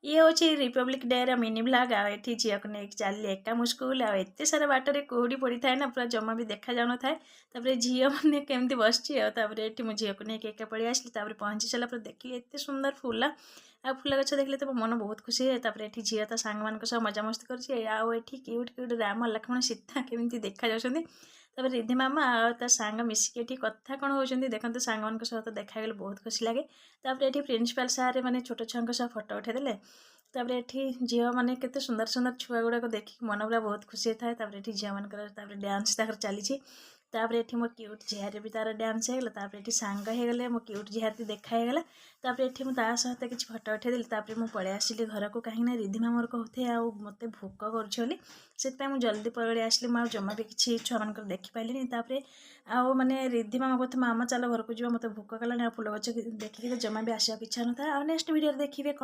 ये हूँ Republic day mini blog आठी झील को नहीं चली एका मु स्कूल आते सारा बाटर कुहुड़ी पड़ी थाए ना पूरा जमा भी देखा जाऊन था झील मैंने केमती बस ये मुझे झील को नहीं एका पड़े आसली पहुँची सारा देखिए एत सुंदर फूल आ फूल गच देखले तो मन बहुत खुशी है ये झील तो सांग मान मजामस्ती कर क्यूट क्यूट राम लक्ष्मण सीता केमी देखा जाऊँगी रिधि मामा आ सांग मिसिकी कथा कौन होती देखते सांग मान सहित देखागले बहुत खुशी लगे ये प्रिंसिपाल सारे मैंने छोट छुआ सह फटो उठेदेले ये झील मैंने के सुंदर सुंदर छुआ गुड़ाक देखिए मन पूरा बहुत खुशी था ये झील मान डांस चली ये मो क्यूट झीहार भी तार डांस होगा ये सांग होगले मो क्यूट झीहार देखागला ये मुझे सहित किसी फटो उठेदेली मुझे पलि आसिली घर को कहीं रिधि मामर कहते आ मत भोक कर जल्दी पलि आसली मुझे जमा भी किसी छुआ मान देखिपारे आउ मैंने रिधि मामा कहते मामा चलो घर को जी मत भोक कलानी फूल गच देखिए जमा भी आसवा इच्छा ना था नेक्स्ट वीडियो देखिए कौन